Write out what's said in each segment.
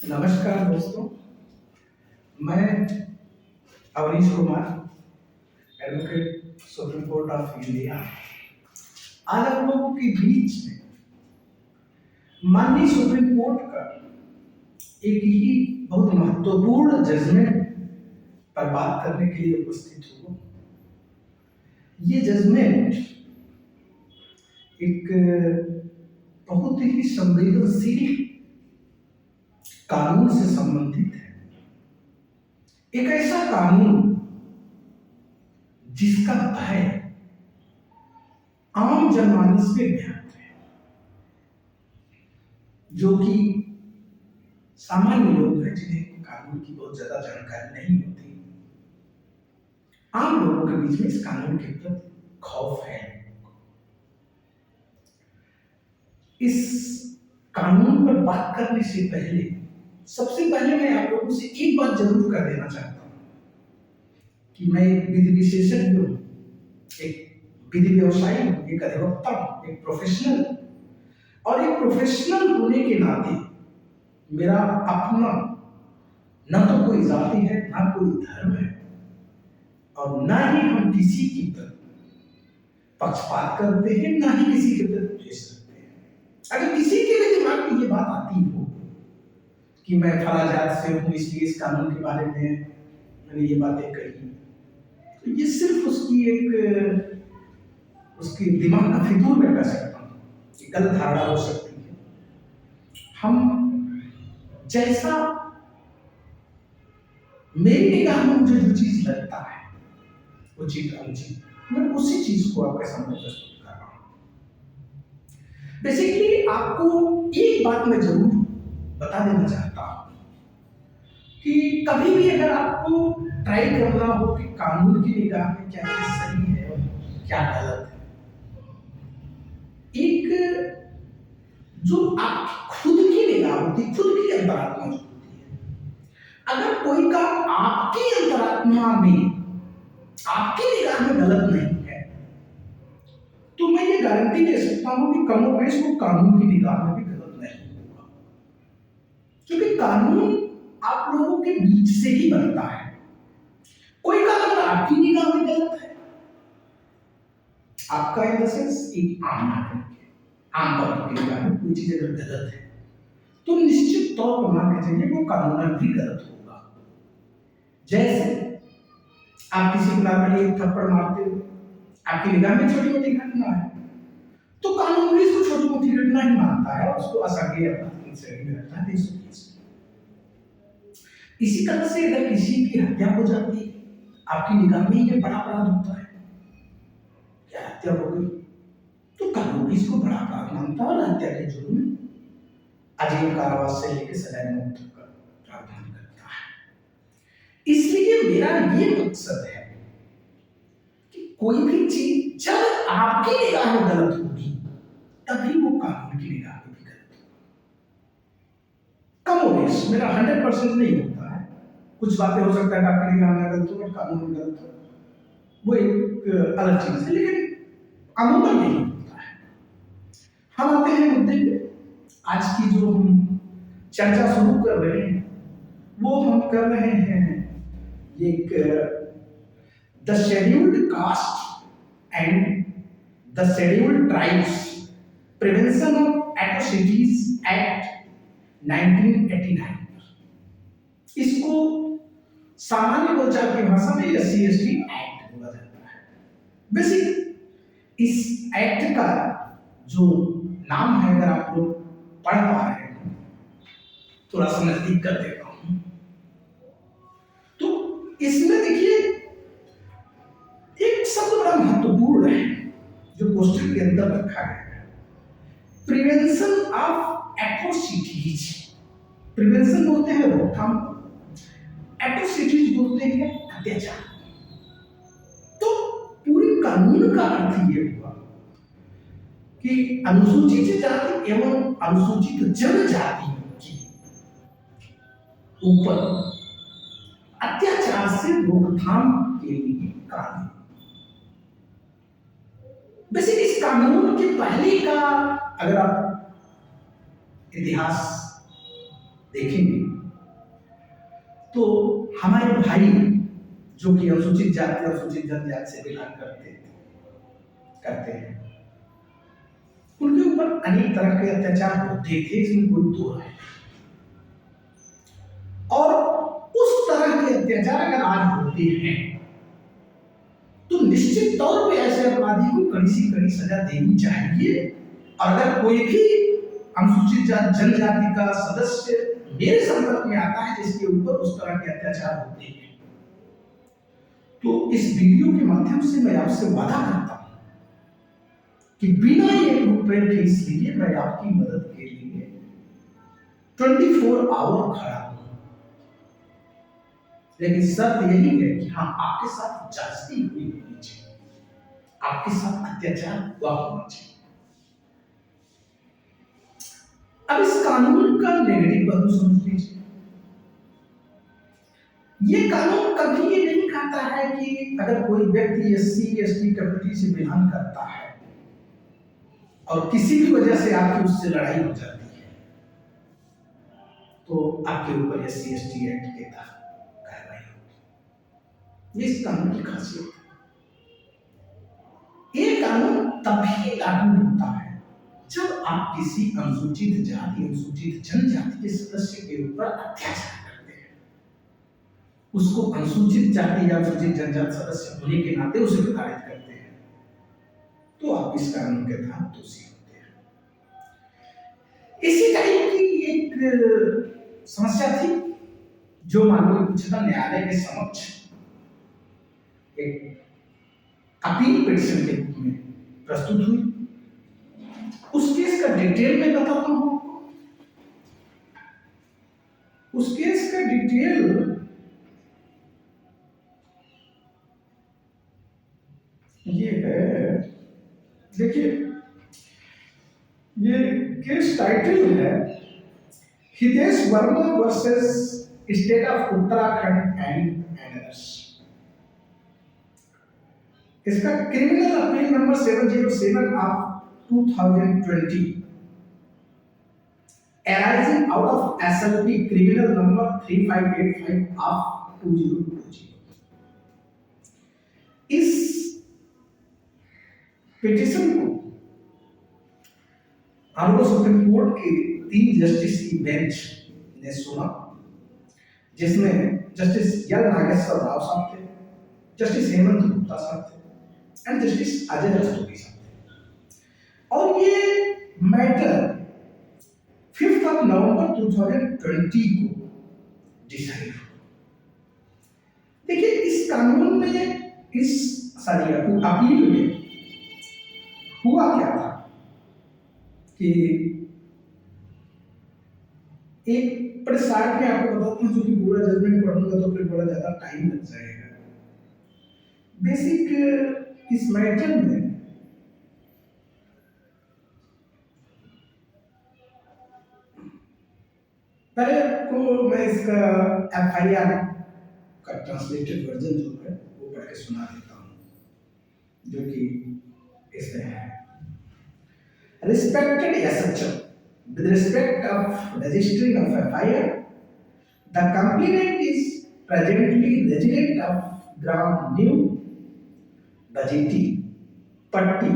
नमस्कार दोस्तों, मैं Avneesh Kumar, advocate Supreme Court of India, आज आप लोगों के बीच में माननीय सुप्रीम कोर्ट का एक ही बहुत महत्वपूर्ण जजमेंट पर बात करने के लिए उपस्थित हूँ। ये जजमेंट एक बहुत ही संवेदनशील कानून से संबंधित है। एक ऐसा कानून जिसका भय आम जनमानस में व्याप्त है, जो कि सामान्य लोग हैं जिन्हें कानून की बहुत ज्यादा जानकारी नहीं होती। आम लोगों के बीच में इस कानून के प्रति खौफ है। इस कानून पर बात करने से पहले सबसे पहले मैं आप लोगों से एक बात जरूर कर देना चाहता हूं कि मैं एक विधि विशेषज्ञ हूं, एक विधि व्यवसायी हूं, एक अधिवक्ता हूं, एक प्रोफेशनल, और एक प्रोफेशनल होने के नाते मेरा अपना न तो कोई जाति है, ना कोई धर्म है, और ना ही हम किसी की पक्षपात करते हैं, ना ही किसी के प्रति द्वेष रखते हैं। अगर किसी के भी दिमाग में ये बात आती हो कि मैं फला जात से हूं इसलिए इस कानून के बारे में मैंने ये बातें कही, तो ये सिर्फ उसकी दिमाग का फितूर में कह सकता हूं, गलत धारणा हो सकती है। हम जैसा मेरी निगाह में मुझे जो चीज लगता है उचित अनुचित, मैं उसी चीज को आपके सामने प्रस्तुत कर रहा हूं। बेसिकली आपको एक बात मैं जरूर बता देना चाहता हूं कि कभी भी अगर आपको ट्राई करना हो कि कानून की निगाह में क्या चीज सही है और क्या गलत है, एक जो आप खुद की निगाह होती, खुद की अंतरात्मा जो होती है, अगर कोई काम आपकी अंतरात्मा में, आपकी निगाह में गलत नहीं है, तो मैं ये गारंटी दे सकता हूं कि कमोबेश वो कानून की निगाह में भी गलत नहीं होगा, क्योंकि कानून आप लोगों के बीच से ही बनता है। कोई काम अगर आपकी निगाह में गलत है, आपका इन द सेंस एक आम नागरिक है, आम तौर की निगाह में कोई चीज अगर गलत है, तो निश्चित तौर पर मान के चलिए वो कानूनन भी गलत होगा। जैसे आप किसी को नॉर्मली एक थप्पड़ मारते हो, आपकी निगाह में छोटी मोटी घटना है, तो कानून भी इसको छोटी मोटी घटना ही मानता है, उसको असंज्ञेय अपराध से रखता है। इसी तरह से अगर किसी की हत्या हो जाती है, आपकी निगाह में ये बड़ा अपराध होता है, क्या हत्या हो गई, तो कानून भी इसको बड़ा अपराध मानता है और हत्या के जुर्म में आजीवन कारावास से लेकर सजाए मौत तक का प्रावधान करता है। इसलिए मेरा ये मकसद है कि कोई भी चीज जब आपकी निगाह में गलत होगी, तभी वो कानून की निगाह में भी गलत होगी। कमोबेश मेरा 100% नहीं होता है, कुछ बातें हो सकता है आपकी निगाह में गलत हो और कानून में गलत हो, वो एक अलग चीज है, लेकिन अमूमन यही होता है। हम आते हैं मुद्दे पे। आज की जो हम चर्चा शुरू कर रहे हैं, वो हम कर रहे हैं एक the scheduled caste and the scheduled tribes prevention of atrocities act 1989। इसको सामान्य बोलचाल की भाषा में SC/ST एक्ट बोला जाता है। बेसिक इस एक्ट का जो नाम है, अगर आप लोग पढ़ पा रहे हैं, थोड़ा सा नजदीक कर देता हूं, तो इसमें देखिए एक शब्द बड़ा महत्वपूर्ण है जो पोस्टर के अंदर रखा गया है, प्रिवेंशन ऑफ एट्रोसिटीज। प्रिवेंशन बोलते हैं रोकथाम, एट्रोसिटीज बोलते हैं अत्याचार। तो पूरे कानून का अर्थ ये हुआ कि अनुसूचित जाति एवं अनुसूचित जनजाति के ऊपर अत्याचार से रोकथाम के लिए कानून। वैसे इस कानून के पहले का अगर आप इतिहास देखेंगे तो हमारे भाई जो कि अनुसूचित जाति और अनुसूचित जनजाति से बिलोंग करते हैं, उनके ऊपर अनेक तरह के अत्याचार होते थे, इसमें कोई दो राय। और उस तरह के अत्याचार अगर आज होते हैं तो निश्चित तौर पे ऐसे अपराधी को कड़ी से कड़ी सजा देनी चाहिए। और अगर कोई भी अनुसूचित जनजाति का सदस्य मेरे संपर्क में आता है जिसके ऊपर उस तरह के अत्याचार होते हैं, तो इस वीडियो के माध्यम से मैं आपसे वादा करता हूं कि बिना ₹1 फीस लिए मैं आपकी मदद के लिए 24 आवर खड़ा हूं। लेकिन शर्त यही है कि हाँ, आपके साथ जाति हुई होनी चाहिए, आपके साथ अत्याचार हुआ होना चाहिए। अब इस कानून का नेगेटिव पहलू समझ लीजिए। ये कानून कभी ये नहीं कहता है कि अगर कोई व्यक्ति SC/ST कम्युनिटी से बिलोंग करता है और किसी भी वजह से आपकी उससे लड़ाई हो जाती है तो आपके ऊपर SC/ST एक्ट के तहत कार्रवाई होगी। ये इस कानून की खासियत है। ये कानून तभी लागू होता है जब आप किसी अनुसूचित जाति, अनुसूचित जनजाति के सदस्य के ऊपर अत्याचार करते हैं, उसको अनुसूचित जाति या अनुसूचित जनजाति सदस्य होने के नाते उसे प्रताड़ित करते हैं, तो आप इस कानून के तहत दोषी होते हैं। इसी टाइप की एक समस्या थी जो माननीय उच्चतम न्यायालय के समक्ष एक अपील पिटीशन के रूप में प्रस्तुत हुई। उस केस का डिटेल में बताता हूं। उस केस का डिटेल ये है, देखिए, ये केस टाइटल है Hitesh Verma versus state of Uttarakhand and others. इसका क्रिमिनल अपील नंबर 707 ऑफ 2020 arising out of SLP criminal number 3585 of 2020। इस पिटीशन को ऑनरेबल सुप्रीम कोर्ट के 3 जस्टिस की बेंच ने सुना, जिसमें जस्टिस एल नागेश्वर राव साहब थे, जस्टिस हेमंत गुप्ता साहब थे एंड जस्टिस अजय रस्तोगी साहब थे। और ये मैटर 5 नवंबर 2020 को डिसाइड हुआ। देखिए, इस कानून में, इस अपील में हुआ क्या था कि एक प्रसार में आपको बताता हूं, जो कि पूरा जजमेंट पढ़ूंगा तो फिर बड़ा ज्यादा टाइम लग जाएगा। बेसिक इस मैटर में पहले को मैं इसका FIR का ट्रांसलेटेड वर्जन जो है वो पढ़ के सुना देता हूं, जो कि इसमें है। Respected SHM, with respect of registering of FIR, the complainant is presently resident of Gram New Bajeti, Patti,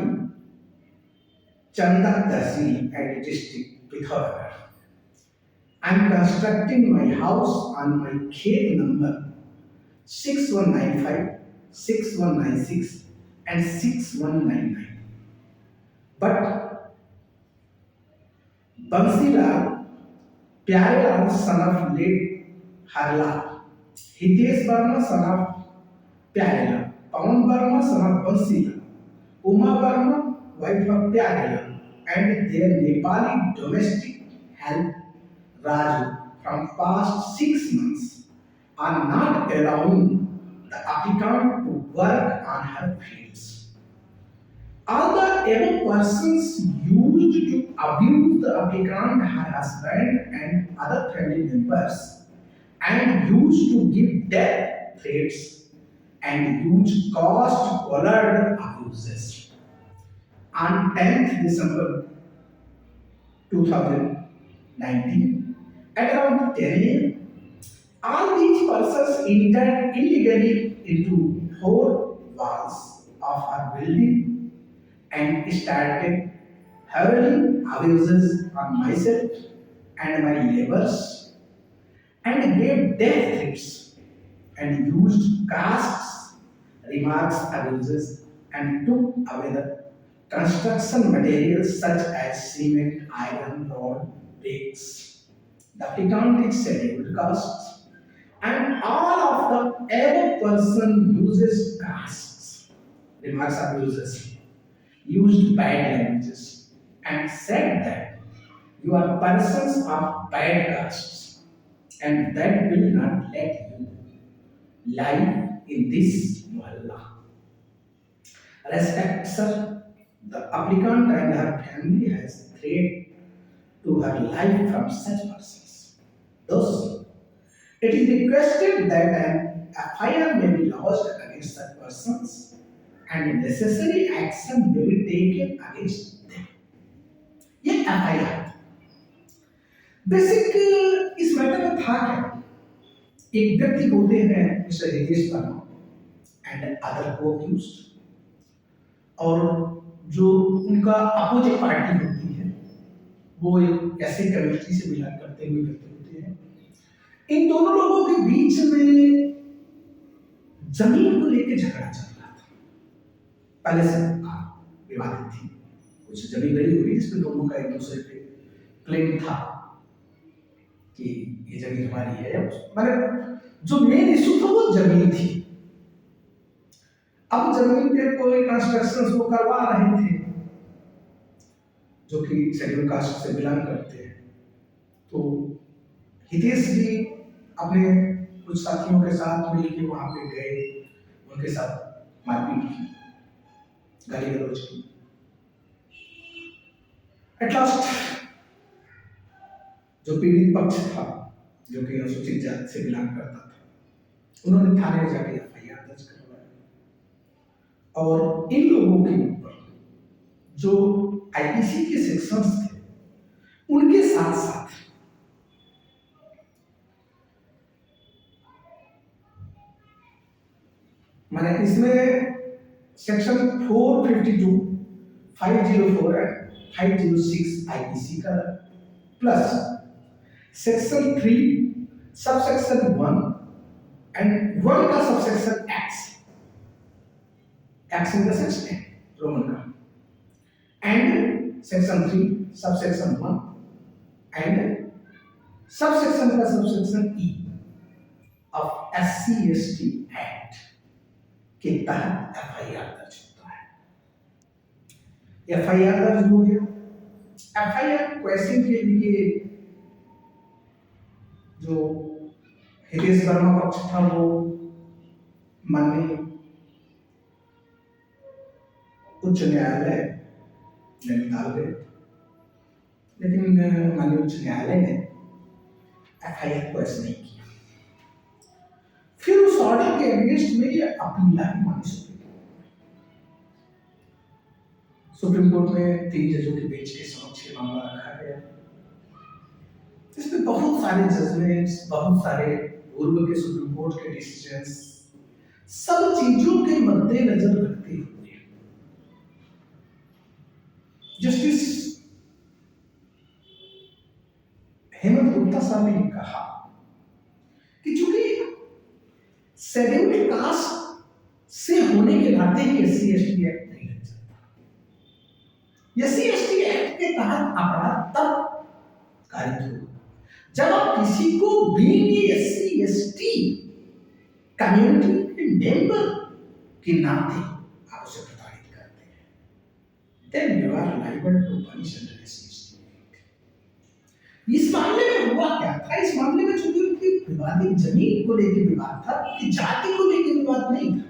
Chandak Tehsil and district Pithoragar. I am constructing my house on my Khet number 6195, 6196 and 6199. But Bansilal Pyarelal son of late Harlal, Hitesh Verma son of Pyarelal, Pawan Verma son of Bansilal, Uma Verma wife of Pyarelal, and their Nepali domestic help Raju from past 6 months are not allowing the applicant to work on her fields. All the above persons used to abuse the applicant, her husband and other family members, and used to give death threats and use cost-colored abuses. On 10th December 2019, At around 10 a.m., all these persons entered illegally into four walls of our building and started hurling abuses on myself and my neighbors and gave death threats and used casts, remarks, abuses and took away the construction materials such as cement, iron, rod, bricks. The applicant is scheduled casts and all of the above person uses casts, remarks, abuses, used bad languages and said that you are persons of bad castes and that will not let you live in this mohalla. Respect, sir. The applicant and her family has threat to her life from such persons. Thus, it is requested that an FIR may be lodged against such persons and necessary action may be taken against them. ये FIR basic इस matter में था क्या? एक व्यक्ति होते हैं mister Hitesh Verma and other को अक्यूज्ड और जो उनका अपोजिट पार्टी होती है वो एक ऐसे कम्युनिटी से बिलोंग करते हुए व्यक्ति होते हैं। इन दोनों लोगों के बीच में जमीन को लेकर झगड़ा चल रहा था। पहले से विवादित थी, कुछ जमीन गई हुई जिसमें दोनों का एक दूसरे पे क्लेम था कि ये जमीन हमारी है। मतलब जो मेन इशू था वो जमीन थी। अब जमीन पे कोई कंस्ट्रक्शन वो करवा रहे थे जो कि शेड्यूल कास्ट से बिलोंग करते हैं। तो हितेश जी अपने कुछ साथियों के साथ मिलकर वहां पे गए, उनके साथ मारपीट की, गाली गलौज की। एट लास्ट जो पीड़ित पक्ष था जो कि अनुसूचित जाति से बिलोंग करता था, उन्होंने थाने में जाके एफआईआर दर्ज करवाया और इन लोगों के ऊपर जो आईपीसी के सेक्शंस थे उनके साथ साथ मैंने इसमें सेक्शन 452, 504 एंड 506 आईपीसी का प्लस सेक्शन 3 सबसेक्शन 1 एंड 1 का subsection X in the section roman का and section 3 subsection 1 and subsection का subsection E of SC ST act के तहत एफआईआर दर्ज होता है। एफआईआर दर्ज हो गया। एफआईआर क्वेश्चन के लिए जो हितेश वर्मा पक्ष था वो माननीय उच्च न्यायालय नैनीताल गए, लेकिन माननीय उच्च न्यायालय ने एफआईआर क्वेश्चन नहीं किया। फिर उस ऑर्डर के अगेंस्ट में ये अपील आई माननीय सुप्रीम कोर्ट में 3 जजों के बेंच के समक्ष ये मामला रखा गया। इसमें बहुत सारे जजमेंट्स, बहुत सारे पूर्व के सुप्रीम कोर्ट के डिसीजंस, सब चीजों के मद्देनजर रखते हुए जस्टिस हेमंत गुप्ता साहब ने कहा कि चूंकि शेड्यूल्ड कास्ट से होने के नाते ही एससी एसटी एक्ट नहीं लग सकता। एससी एसटी एक्ट के तहत अपराध तब कारित होगा जब आप किसी को बीइंग एससी एसटी कम्युनिटी के मेंबर के नाते आप उसे प्रताड़ित करते हैं, then you are liable to punish under SC act. इस मामले में हुआ क्या था? इस मामले में चूंकि उनकी विवादित जमीन को लेकर विवाद था, कि जाति को लेकर विवाद नहीं था,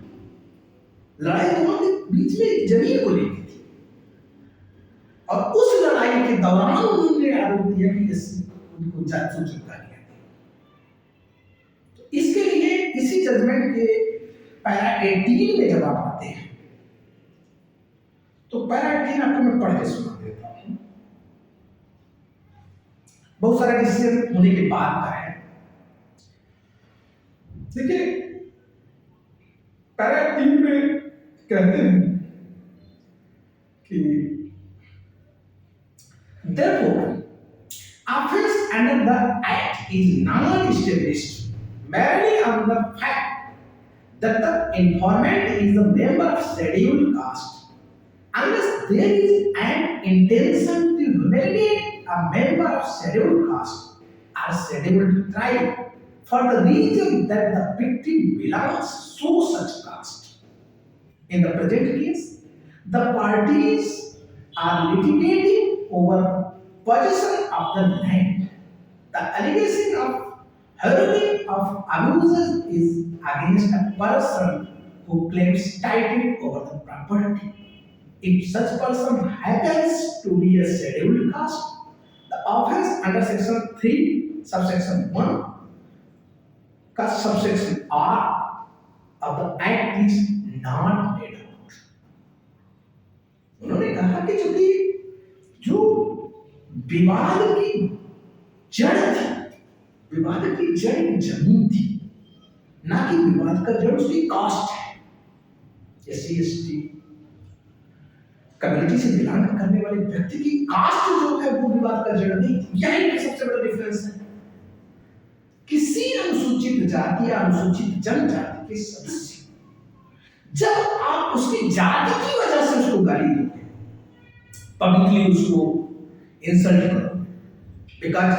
लड़ाई दोनों के बीच में जमीन को लेकर थी और उस लड़ाई के दौरान उन्होंने आरोप दिया कि उनको जाति सूचक का दिया। तो इसके लिए इसी जजमेंट के पैरा 18 में जब आप आते हैं तो पैरा 18 आपको मैं पढ़ के सुना देता हूं। बहुत सारा डिसीजन होने के बाद का है। देखिए पैरा 3 में कहते हैं कि therefore offense under the act is not established merely on the fact that the informant is a member of scheduled caste unless there is an intention to humiliate a member of scheduled caste or scheduled tribe for the reason that the victim belongs to such caste. In the present case, the parties are litigating over possession of the land. The allegation of harming of abuses is against a person who claims title over the property. If such person happens to be a scheduled caste, the offense under section 3, subsection 1, subsection R of the act is not made out. उन्होंने कहा कि चूंकि जो विवाद की जड़ थी, विवाद की जड़ जमीन थी, ना कि विवाद का जड़ उसकी कास्ट है। एससी एसटी कम्युनिटी से बिलोंग करने वाले व्यक्ति की कास्ट जो है वो विवाद का जड़ नहीं। यही सबसे बड़ा डिफरेंस है। किसी अनुसूचित जाति या अनुसूचित जनजाति के सदस्य जब आप उसकी जाति की वजह से उसको गाली दोगे, पब्लिकली उसको इंसल्ट करो because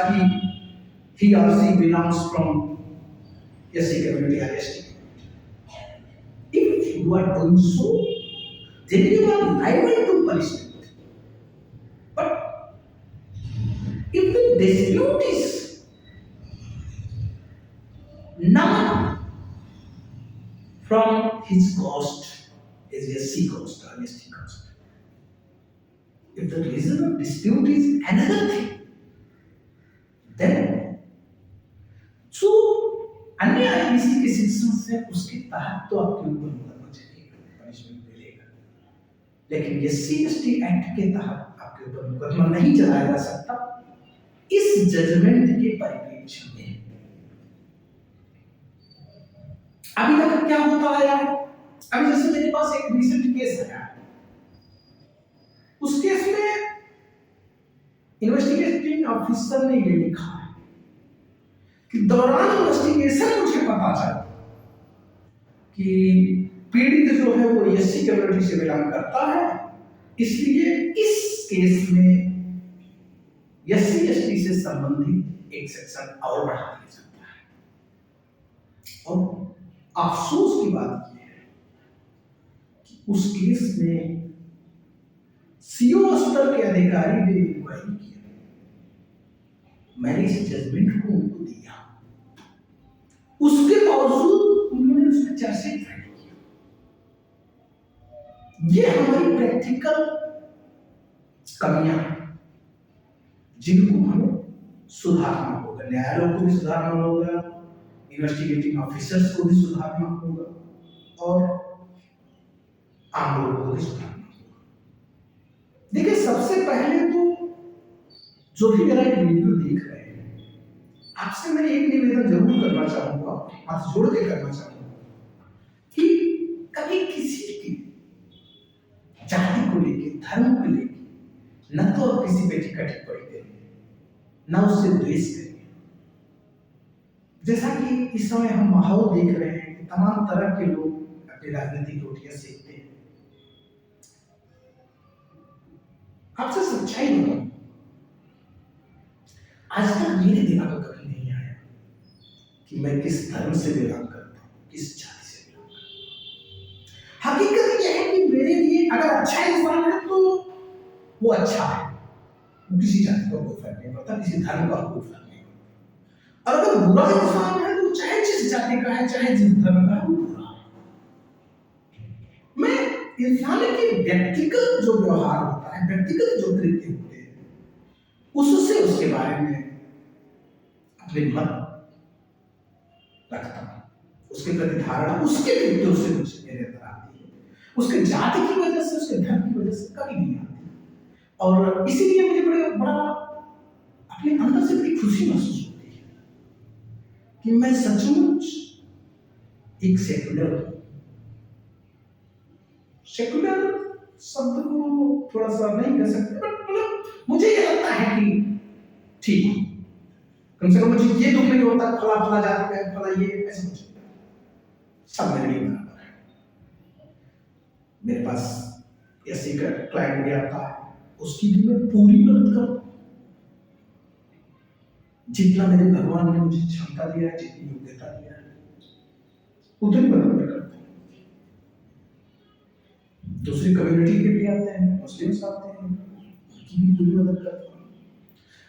he or she belongs from SC community or ST community. If you are doing so, then you are liable to punishment. But if the dispute is not from his cost, is SC cost or ST cost. If the reason of dispute is another thing, then so अन्य IPC के section से उसके तहत तो आपके ऊपर मुकदमा चलेगा, पनिशमेंट मिलेगा, लेकिन एससी एसटी एक्ट के तहत आपके ऊपर मुकदमा नहीं चलाया जा सकता इस जजमेंट के परिप्रेक्ष्य में। अभी तक क्या होता आया है? अभी जैसे मेरे पास एक रिसेंट केस आया है, उस केस में इन्वेस्टिगेटिंग ऑफिसर ने ये लिखा है कि दौरान इन्वेस्टिगेशन मुझे पता चला कि पीड़ित जो है वो एससी कम्युनिटी से बिलोंग करता है, इसलिए इस केस में एससी एसटी से संबंधित एक सेक्शन और बढ़ा दिया जाता है। और अफसोस की बात यह है कि उस केस में सीओ स्तर के अधिकारी ने इंक्वायरी किया, मैंने इस जजमेंट को उनको दिया, उसके बावजूद उन्होंने उसमें चार्जशीट फाइल किया। ये हमारी प्रैक्टिकल कमियां हैं जिनको हमें सुधारना होगा। न्यायालयों को भी सुधारना होगा, इन्वेस्टिगेटिंग ऑफिसर्स को भी सुधारना होगा और आम लोगों को भी सुधारना होगा। देखिए सबसे पहले तो जो भी मेरा एक वीडियो देख रहे हैं, आपसे मैं एक निवेदन जरूर करना चाहूंगा, हाथ जोड़ के करना चाहूंगा कि कभी किसी की जाति को लेके, धर्म को लेके न तो आप किसी पे टिकट टिप्पणी करिए, न उससे द्वेष करिए। जैसा कि इस समय हम माहौल देख रहे हैं कि तमाम तरह के लोग अपनी राजनीतिक रोटियां सेकते हैं। आपसे सच्चाई बताऊं, आज तक मेरे दिमाग में कभी नहीं आया कि मैं किस धर्म से बिलोंग करता हूं, किस जाति से बिलोंग करता हूं। हकीकत यह है कि मेरे लिए अगर अच्छा इंसान है तो वो अच्छा है, वो किसी जाति का कोई फर्क नहीं पड़ता, किसी धर्म का कोई फर्क नहीं पड़ता। और अगर बुरा इंसान है तो चाहे जिस जाति का है, चाहे जिस धर्म का है, वो बुरा है। मैं इंसान के व्यक्तिगत जो व्यवहार होता है, व्यक्तिगत जो कृत्य होते हैं, उससे उसके बारे में अपने मत रखता हूं, उसके प्रति धारणा उसके कृत्यों से मुझे मेरे अंदर आती है, उसके जाति की वजह से, उसके धर्म की वजह से कभी नहीं आती। और इसीलिए मुझे बड़ा अपने अंदर से बड़ी खुशी महसूस होती है कि मैं सचमुच एक सेकुलर हूं। सेकुलर शब्द को थोड़ा सा नहीं कह सकते, बट मतलब मुझे ये लगता है कि ठीक हूं। कम से कम मुझे ये दुख नहीं होता फला फला जाति का है, फला ये ऐसा कुछ नहीं। सब मेरे लिए बराबर है। मेरे पास ऐसे का क्लाइंट भी आता है, उसकी भी मैं पूरी मदद करता हूं। जितना मेरे भगवान ने मुझे क्षमता दिया है, जितनी योग्यता दिया है, उतनी मदद मैं करता हूँ। दूसरी कम्युनिटी के भी आते हैं, मुस्लिम्स आते हैं, उनकी भी पूरी मदद करता हूँ।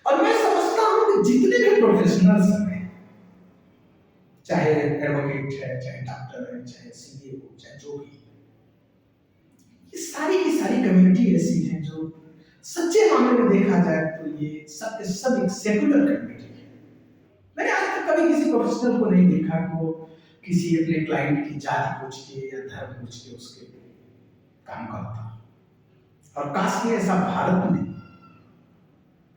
और मैं समझता हूँ कि जितने भी प्रोफेशनल्स हैं, चाहे एडवोकेट है, चाहे डॉक्टर है, चाहे सीए हो, चाहे जो भी, ये सारी की सारी कम्युनिटी ऐसी है जो सच्चे मामले में देखा जाए तो ये सब के सब एक सेकुलर कम्युनिटी है। मैंने आज तक कभी किसी प्रोफेशनल को नहीं देखा कि वो किसी अपने क्लाइंट की जाति पूछ के या धर्म पूछ के उसके काम करता। और काश कि ऐसा भारत में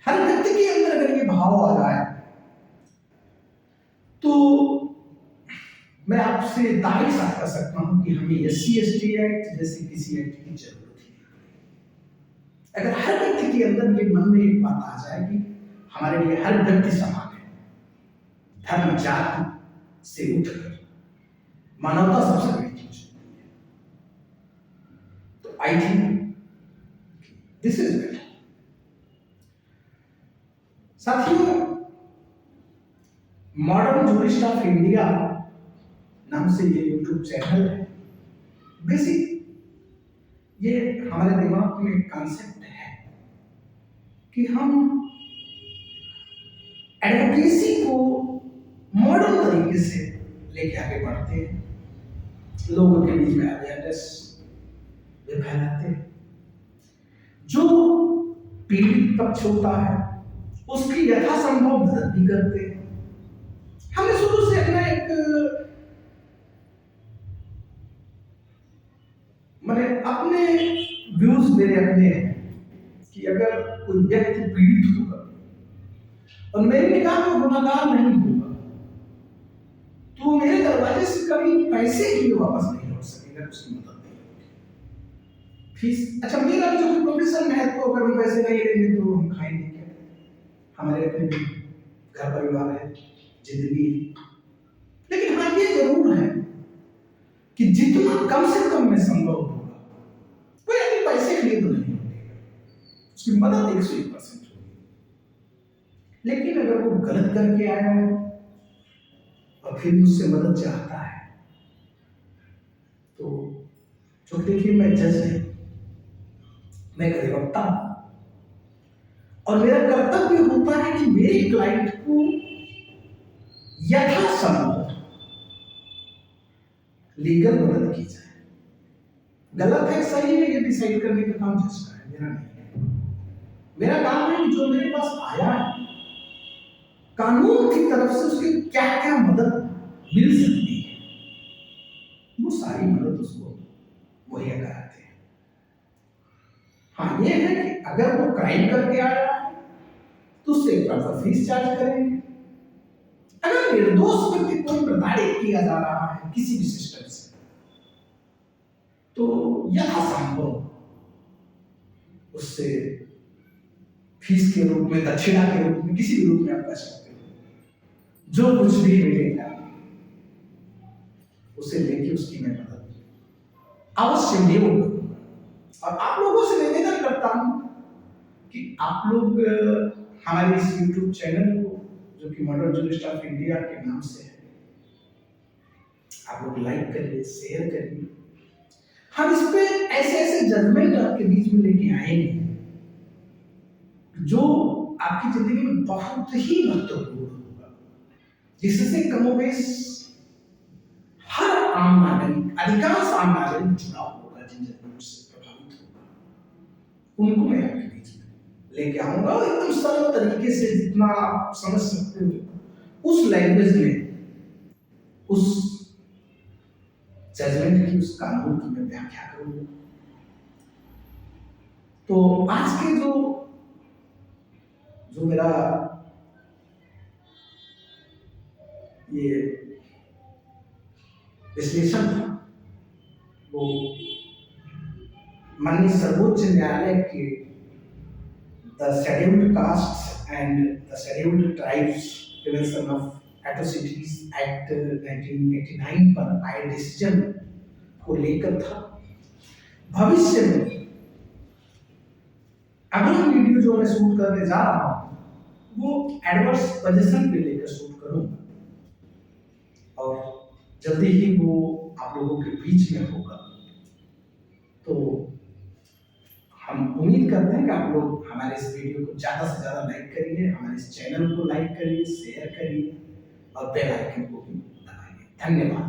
हर व्यक्ति के अंदर अगर ये भाव आ जाए तो मैं आपसे दावे साथ कर सकता हूं कि हमें SC/ST एक्ट जैसे किसी एक्ट की जरूरत ही नहीं। अगर हर व्यक्ति के अंदर ये मन में एक बात आ जाए कि हमारे लिए हर व्यक्ति समान है, धर्म जाति से उठकर मानवता सबसे बड़ी चीज है, तो I think this is better. साथियों, मॉडर्न जूरिस्ट ऑफ इंडिया नाम से ये यूट्यूब चैनल है। बेसिक ये हमारे दिमाग में एक कॉन्सेप्ट है कि हम एडवोकेसी को मॉडर्न तरीके से लेके आगे बढ़ते हैं, लोगों के बीच में अवेयरनेस भी फैलाते हैं। जो पीड़ित पक्ष होता है उसकी यथासंभव मदद भी करते हैं। हमने शुरू से अपना एक मैंने अपने व्यूज मेरे अपने हैं कि अगर कोई व्यक्ति पीड़ित होगा और मेरी निगाह में गुनाहगार नहीं होगा तो मेरे दरवाजे से कभी पैसे के लिए वापस नहीं लौट सकेगा, उसकी मदद नहीं होगी। फीस अच्छा, मेरा जो प्रोफेशन है तो अगर हम पैसे नहीं लेंगे तो हम खाएंगे क्या? हमारे अपने भी घर परिवार है, जिंदगी है। लेकिन हाँ ये जरूर है कि जितना कम से कम में संभव होगा, कोई अपने पैसे के लिए तो नहीं होगा, उसकी मदद 101% होगी। लेकिन अगर वो गलत करके आया है और फिर मुझसे मदद चाहता है तो जो देखिए, मैं जज नहीं, मैं अधिवक्ता हूं और मेरा कर्तव्य होता है कि मेरे क्लाइंट को यथासंभव लीगल मदद की जाए। गलत है सही है ये डिसाइड करने का काम जज का है, मेरा नहीं है। मेरा काम है कि जो मेरे पास आया है कानून की तरफ से उसकी क्या क्या मदद मिल सकती है, वो सारी मदद उसको मुहैया कराते हैं। हाँ ये है कि अगर वो क्राइम करके आया है तो उससे प्रॉपर फीस चार्ज करेंगे। अगर निर्दोष व्यक्ति को प्रताड़ित किया जा रहा है किसी भी सिस्टम से तो यथासंभव उससे फीस के रूप में, दक्षिणा के रूप में, किसी भी रूप में आप कह सकते हो, जो कुछ भी मिलेगा उसे लेके उसकी मैं मदद अवश्य नहीं करूंगा। और आप लोगों से निवेदन करता हूं कि आप लोग हमारे इस YouTube चैनल को, जो कि मॉडर्न जूरिस्ट ऑफ इंडिया के नाम से है, आप लोग लाइक करिए, शेयर करिए। हम इस पे ऐसे ऐसे जजमेंट आपके बीच में लेके आएंगे जो आपकी जिंदगी में बहुत ही महत्वपूर्ण होगा, जिससे कमोबेश हर आम नागरिक, अधिकांश आम नागरिक जुड़ा होगा, जिन जजमेंट से प्रभावित होगा, उनको मैं आपके बीच में लेके आऊंगा और एकदम सरल तरीके से, जितना आप समझ सकते हो उस लैंग्वेज में, उस जजमेंट की, उस कानून की मैं व्याख्या करूंगा। तो आज के जो मेरा ये विश्लेषण था वो माननीय सर्वोच्च न्यायालय के the scheduled caste and the scheduled tribes prevention of atrocities act 1989 पर आए डिसीजन को लेकर था। भविष्य में अगला वीडियो जो मैं शूट करने जा रहा हूं वो एडवर्स पोजीशन पे लेकर शूट करूंगा और जल्दी ही वो आप लोगों के बीच में होगा। तो हम उम्मीद करते हैं कि आप लोग हमारे इस वीडियो को ज़्यादा से ज़्यादा लाइक करिए, हमारे इस चैनल को लाइक करिए, शेयर करिए और बेल आइकन को भी दबाइए। धन्यवाद।